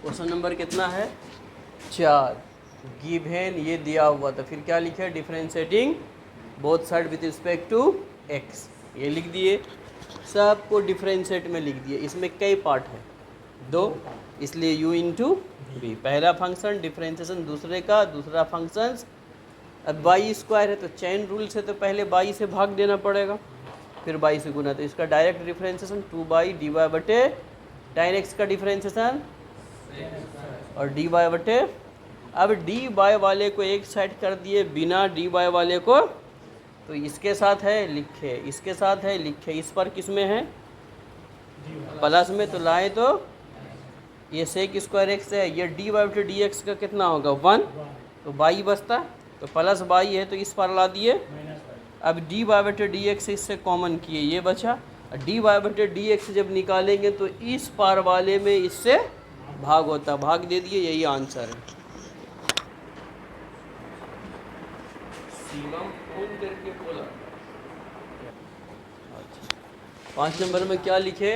Question number कितना है 4। Given ये दिया हुआ था, फिर क्या लिखा है, differentiating both side with respect to X, ये लिख दिए। सबको डिफरेंशिएट में लिख दिए। इसमें कई पार्ट है, 2, इसलिए u इंटू वी, पहला फंक्शन डिफरेंशिएशन दूसरे का, दूसरा फंक्शन। अब बाई स्क्वायर है तो चैन रूल से तो पहले बाई से भाग देना पड़ेगा, फिर बाई से गुना, तो इसका डायरेक्ट डिफरेंशिएशन 2 डी वाई बटे tan x का डिफरेंशिएशन और डी वाई बटे, अब डी वाई वाले को एक साइड कर दिए बिना डी वाई वाले को, तो इसके साथ है लिखे, इसके साथ है लिखे, इस पर किस में है प्लस में, तो लाए तो ये सेक स्क्वायर एक्स है, ये डी वाई बटे डी एक्स का कितना होगा 1, तो बाई बचता, तो प्लस बाई है तो इस पर ला दिए। अब डी वाई बटे डी एक्स इससे कॉमन किए, ये बचा, डी वाई बटे डी एक्स जब निकालेंगे तो इस पार वाले में इससे भाग होता, भाग दे दिए, यही आंसर है। शिवम फोन करके बोला। 5 नंबर में क्या लिखे,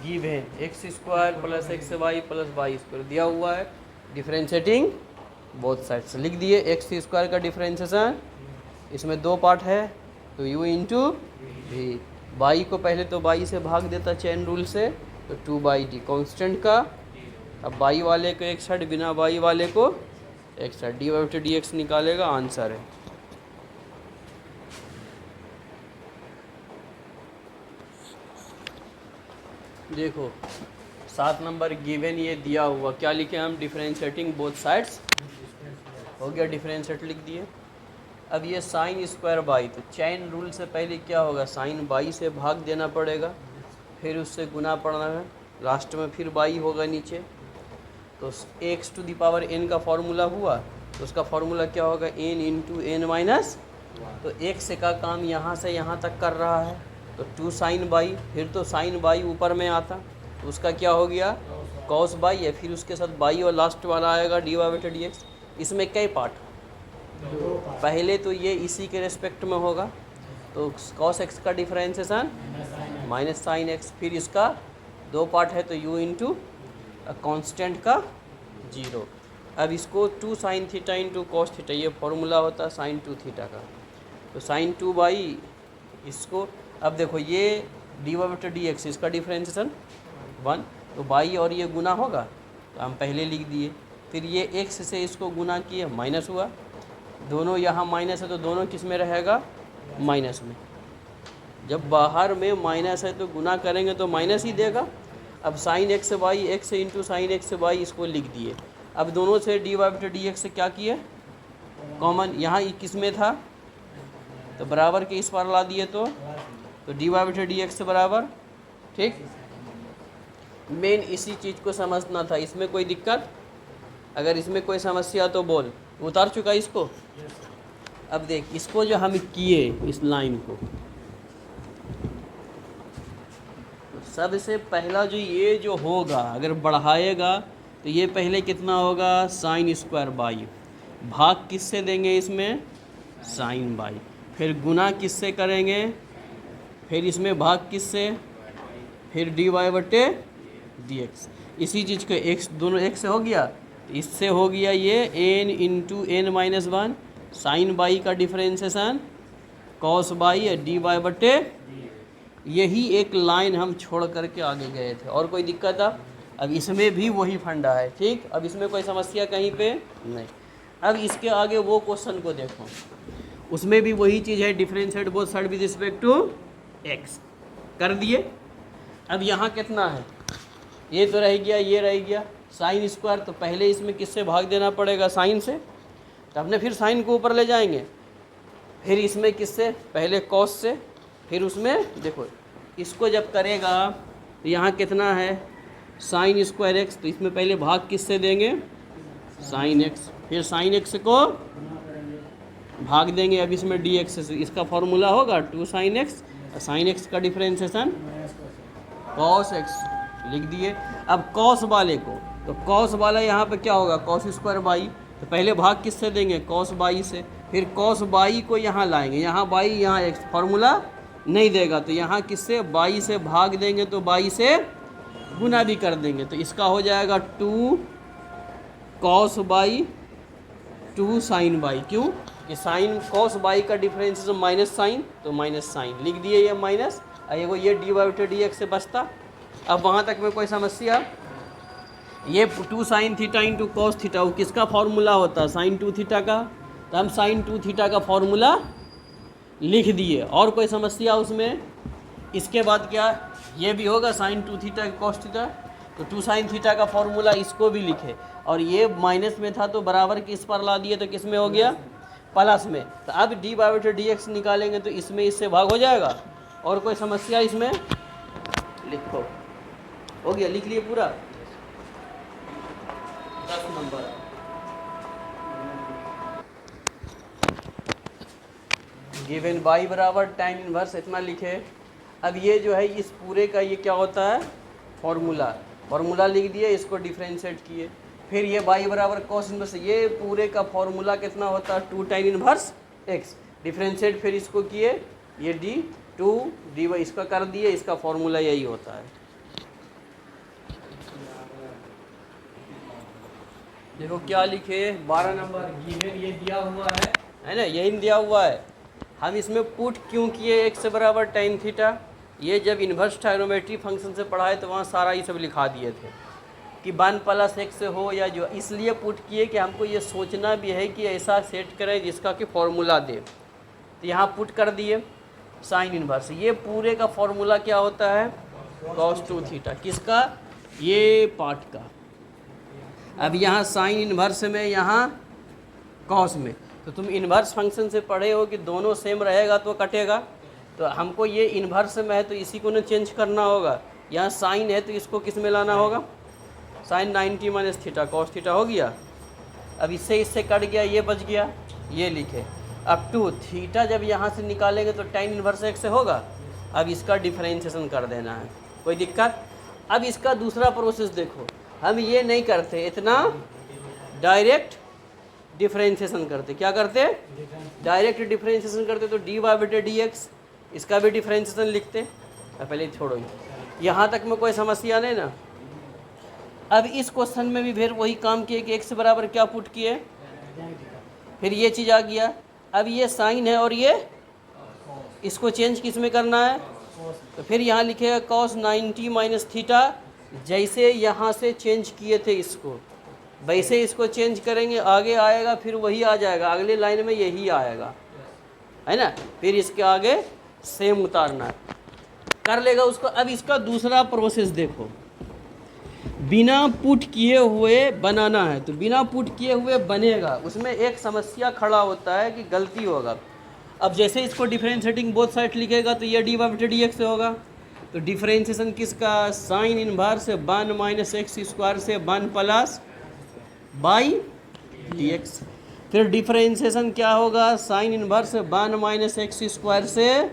given X square plus X Y plus Y square दिया हुआ है, डिफरेंशिएटिंग बोथ साइड्स लिख दिए। एक्स स्क्वायर का डिफरेंशिएशन, इसमें 2 पार्ट है, तो u इंटू वी, बाई को पहले तो बाई से भाग देता चैन रूल से, तो 2/d कांस्टेंट का, अब बाई वाले को एक साइड बिना बाई वाले को एक साइड, डी वाई बटे डी एक्स निकालेगा, आंसर है। देखो 7 नंबर गिवन ये दिया हुआ, क्या लिखे हम, डिफरेंशिएटिंग बोथ साइड्स, हो गया डिफरेंशिएट लिख दिए। अब ये साइन स्क्वायर बाई, तो चैन रूल से पहले क्या होगा, साइन बाई से भाग देना पड़ेगा, फिर उससे गुना पड़ना है, लास्ट में फिर बाई होगा नीचे, तो X to the power n का फॉर्मूला हुआ, तो उसका फॉर्मूला क्या होगा, n इंटू एन माइनस, तो x का काम यहाँ से यहाँ तक कर रहा है, तो 2 साइन बाई, फिर तो साइन बाई ऊपर में आता, तो उसका क्या हो गया कॉस बाई है, फिर उसके साथ बाई और लास्ट वाला आएगा डी वाई बटे डी एक्स। इसमें कई पार्ट, पहले तो ये इसी के रेस्पेक्ट में होगा, तो कॉस एक्स का डिफरेंशिएशन माइनस साइन एक्स, फिर इसका 2 पार्ट है, तो u इंटू कॉन्स्टेंट का 0। अब इसको 2 sine theta into cos theta, ये फॉर्मूला होता है साइन 2 थीटा का, तो साइन 2 बाई इसको, अब देखो ये डी वाई बटे डी एक्स, इसका डिफरेंशिएशन 1, तो बाई और ये गुना होगा, तो हम पहले लिख दिए, फिर ये x से इसको गुना किए, माइनस हुआ, दोनों यहाँ माइनस है तो दोनों किस में रहेगा, माइनस में, जब बाहर में माइनस है तो गुना करेंगे तो माइनस ही देगा। अब sine x by, x into sine x by, इसको लिख दिए। अब दोनों से डी वाई बटे डी एक्स से क्या किए, कॉमन, यहाँ किस में था, तो बराबर के इस पार ला दिए, तो डी वाई बटे डी एक्स बराबर, ठीक। मेन इसी चीज़ को समझना था, इसमें कोई दिक्कत, अगर इसमें कोई समस्या तो बोल, उतार चुका इसको। अब देख इसको जो हम किए, इस लाइन को, सबसे पहला जो ये जो होगा, अगर बढ़ाएगा तो ये पहले कितना होगा, साइन स्क्वायर बाई, भाग किससे देंगे इसमें, साइन बाई, फिर गुना किससे करेंगे, फिर इसमें भाग किससे, फिर डी वाई बटे डी एक्स, इसी चीज़ को एक्स, दोनों एक्स से हो गया, इससे हो गया ये n into N minus 1, sine by का डिफरेंशिएशन कॉस बाई है डी वाई बटे, यही एक लाइन हम छोड़ करके आगे गए थे, और कोई दिक्कत है, अब इसमें भी वही फंडा है, ठीक। अब इसमें कोई समस्या कहीं पे नहीं। अब इसके आगे वो क्वेश्चन को देखो, उसमें भी वही चीज़ है, differentiate both side with respect to X, कर दिए। अब यहाँ कितना है, ये तो रह गया, ये रह गया साइन स्क्वायर, तो पहले इसमें किससे भाग देना पड़ेगा, साइन से, तो अपने फिर साइन को ऊपर ले जाएंगे, फिर इसमें किससे, पहले कॉस से, फिर उसमें देखो इसको जब करेगा तो यहाँ कितना है, साइन स्क्वायर एक्स, तो इसमें पहले भाग किससे देंगे, साइन एक्स, फिर साइन एक्स को भाग देंगे, अब इसमें डी एक्स, इसका फॉर्मूला होगा 2 साइन एक्स, साइन एक्स का डिफरेंशिएशन कॉस एक्स, लिख दिए। अब कॉस वाले को, तो कॉस वाला यहाँ पे क्या होगा, कॉस स्क्वायर बाई, तो पहले भाग किससे देंगे, कॉस बाई से, फिर कॉस बाई को यहाँ लाएंगे, यहाँ बाई यहाँ एक्स, फॉर्मूला नहीं देगा, तो यहाँ किससे, बाई से भाग देंगे, तो बाई से गुना भी कर देंगे तो इसका हो जाएगा 2 कॉस बाई 2 साइन बाई। क्यों कि साइन कॉस बाई का डिफरेंस माइनस साइन, तो माइनस साइन लिख दिए ये माइनस, ये डी बाई डी एक्स से बचता। अब वहाँ तक में कोई समस्या? ये 2 sine theta into cos theta वो किसका फॉर्मूला होता है? साइन 2 थीटा का। तो हम साइन 2 थीटा का फॉर्मूला लिख दिए। और कोई समस्या उसमें? इसके बाद क्या ये भी होगा साइन 2 थीटा कॉस थीटा, तो 2 साइन थीटा का फॉर्मूला इसको भी लिखे। और ये माइनस में था तो बराबर किस पर ला दिए तो किस में हो गया? प्लस में। तो अब डी बाई डी एक्स निकालेंगे तो इसमें इससे भाग हो जाएगा। और कोई समस्या इसमें? लिखो, हो गया, लिख लिए पूरा 10 नंबर। गिवन बाई बराबर टाइम इनवर्स इतना लिखे। अब ये जो है इस पूरे का ये क्या होता है? फॉर्मूला लिख दिए, इसको डिफ्रेंशिएट किए। फिर ये बाई बराबर कॉस इनवर्स, ये पूरे का फॉर्मूला कितना होता है? 2 टाइम इनवर्स एक्स। डिफ्रेंशिएट फिर इसको किए, ये डी 2 डी वाई इसका कर दिए, इसका फॉर्मूला यही होता है। देखो क्या लिखे 12 नंबर गिवन ये दिया हुआ है ना, यही दिया हुआ है। हम इसमें पुट क्यों किए एक्स बराबर tan थीटा? ये जब इन्वर्स ट्रायगोनोमेट्री फंक्शन से पढ़ाए तो वहाँ सारा ये सब लिखा दिए थे कि 1 प्लस एक्स हो या जो, इसलिए पुट किए कि हमको ये सोचना भी है कि ऐसा सेट करें जिसका कि फॉर्मूला दे। तो यहाँ पुट कर दिए साइन इन्वर्स। ये पूरे का फॉर्मूला क्या होता है? cos 2 theta. किसका? ये पार्ट का। अब यहाँ साइन इन्वर्स में, यहाँ कॉस में, तो तुम इन्वर्स फंक्शन से पढ़े हो कि दोनों सेम रहेगा तो कटेगा। तो हमको ये इन्वर्स में है तो इसी को ना चेंज करना होगा। यहाँ साइन है तो इसको किस में लाना होगा? Sine 90 minus theta cos theta हो गया। अब इससे कट गया, ये बच गया, ये लिखे। अब 2 थीटा जब यहाँ से निकालेंगे तो tan इन्वर्स एक्स से होगा। अब इसका डिफरेंशिएशन कर देना है, कोई दिक्कत? अब इसका दूसरा प्रोसेस देखो, हम ये नहीं करते इतना, डायरेक्ट डिफरेंशिएशन करते। क्या करते? डायरेक्ट डिफरेंशिएशन करते। तो डी बाई बटे डी एक्स, इसका भी डिफरेंशिएशन लिखते। पहले छोड़ो, यहाँ तक में कोई समस्या नहीं ना। अब इस क्वेश्चन में भी फिर वही काम किए कि एक्स बराबर क्या पुट किए, फिर ये चीज़ आ गया। अब ये साइन है और ये, इसको चेंज किस में करना है? तो फिर यहाँ लिखेगा cos 90 माइनस थीटा। जैसे यहाँ से चेंज किए थे इसको, वैसे इसको चेंज करेंगे, आगे आएगा फिर वही आ जाएगा, अगले लाइन में यही आएगा, है ना। फिर इसके आगे सेम उतारना है, कर लेगा उसको। अब इसका दूसरा प्रोसेस देखो, बिना पुट किए हुए बनाना है। तो बिना पुट किए हुए बनेगा, उसमें एक समस्या खड़ा होता है कि गलती होगा। अब जैसे इसको डिफरेंशिएटिंग बोथ साइड लिखेगा तो ये डी बाई बटे डी एक्स से होगा। तो डिफरेंशिएशन किसका? Sine inverse 1 minus x square से 1 प्लस बाई डी एक्स। फिर डिफरेंशिएशन क्या होगा? Sine inverse 1 minus x square से,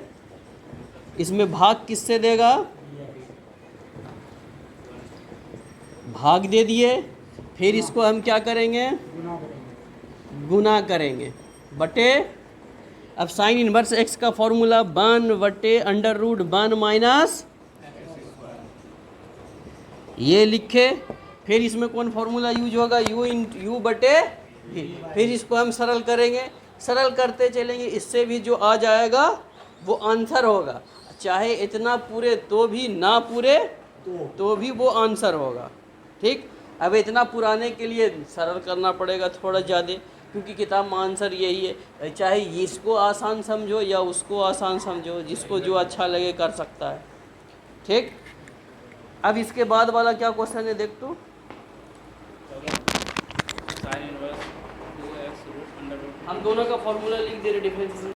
इसमें भाग किससे देगा? भाग दे दिए। फिर इसको हम क्या करेंगे? गुना करेंगे बटे। अब साइन इनवर्स एक्स का फॉर्मूला 1 बटे अंडर रूट 1 माइनस, ये लिखे। फिर इसमें कौन फॉर्मूला यूज होगा? यू बटे। फिर इसको हम सरल करेंगे, सरल करते चलेंगे, इससे भी जो आ जाएगा वो आंसर होगा। चाहे इतना पूरे तो भी, ना पूरे तो भी वो आंसर होगा। ठीक। अब इतना पुराने के लिए सरल करना पड़ेगा थोड़ा ज़्यादा, क्योंकि किताब में आंसर यही है। चाहे इसको आसान समझो या उसको आसान समझो, जिसको जो अच्छा लगे कर सकता है। ठीक। अब इसके बाद वाला क्या क्वेश्चन है देख तो, हम दोनों का फॉर्मूला लिख दे रहे डिफरेंशिएशन